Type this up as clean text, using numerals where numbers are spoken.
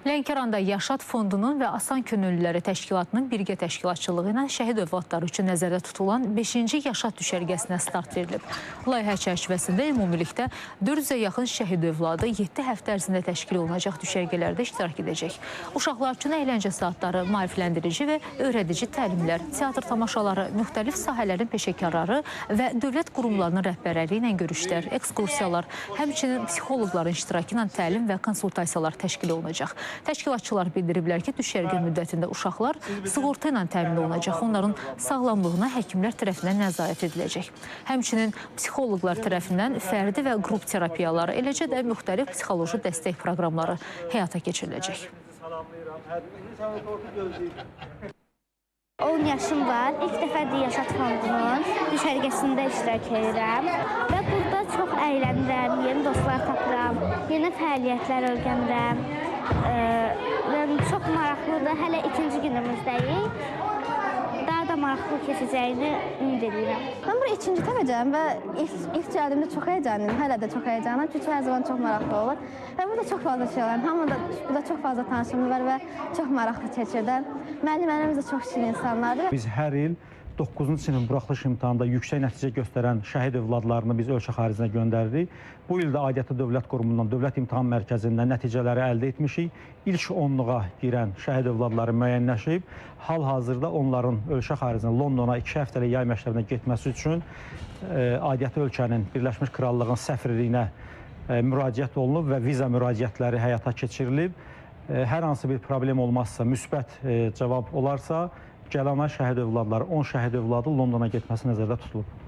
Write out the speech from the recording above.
Lənkəranda Yaşad Fondunun və Asan Könüllüləri Təşkilatının birgə təşkilatçılığı ilə şəhid övladları üçün nəzərdə tutulan 5-ci Yaşad düşərgəsinə start verilib. Layihə çərçivəsində ümumilikdə 400-ə yaxın şəhid övladı 7 həftə ərzində təşkil olunacaq düşərgələrdə iştirak edəcək. Uşaqlar üçün əyləncə saatları, maarifləndirici və öyrədici təlimlər, teatr tamaşaları, müxtəlif sahələrin peşəkarları və dövlət qurumlarının rəhbərləri ilə görüşlər, ekskursiyalar, həmçinin psixoloqların iştirakı ilə təlim və konsultasiyalar təşkil olunacaq. Təşkilatçılar bildiriblər ki, düşərgə müddətində uşaqlar sığorta ilə təmin olunacaq. Onların sağlamlığına həkimlər tərəfindən nəzarət ediləcək. Həmçinin psixoloqlar tərəfindən fərdi və qrup terapiyaları, eləcə də müxtəlif psixoloji dəstək proqramları həyata keçiriləcək. 10 yaşım var. İlk dəfədir Yaşad Fondunun düşərgəsində iştirak edirəm və burada çox əylənirəm, yeni dostlar tapıram, yeni fəaliyyətlər öyrənirəm. Çox maraqlıdır. Hələ ikinci günümüzdəyik. Daha da maraqlı keçəcəyini ümid edirəm. Mən bura ikinci dəfəcəm və ilk gəldiyimdə çox heyecanlıyım. Hələ də çox heyecanlıyım çünki hər zaman çox maraqlı olur. Və burada çox fazla şey var. Burada çox fazla tanışım var və çox maraqlı keçirdim. Müəllimlərimiz də çox şirin insanlardır. Biz hər il 9-cu sinif buraxılış imtahanında yüksək nəticə göstərən şəhid övladlarını biz ölkə xaricinə göndəririk. Bu il də aidiyyatı dövlət qurumundan, Dövlət İmtahan Mərkəzindən nəticələri əldə etmişik. İlk 10-luğa girən şəhid övladları müəyyənləşib. Hal-hazırda onların ölkə xaricinə, Londona 2 həftəlik yay məktəbinə getməsi üçün aidiyyatı ölkənin Birləşmiş Krallığın səfirliyinə müraciət olunub və viza müraciətləri həyata keçirilib. Hər hansı bir problem olmazsa, müsbət cavab olarsa, gələn ay şəhid övladları, 10 şəhid övladı Londona getməsi nəzərdə tutulub.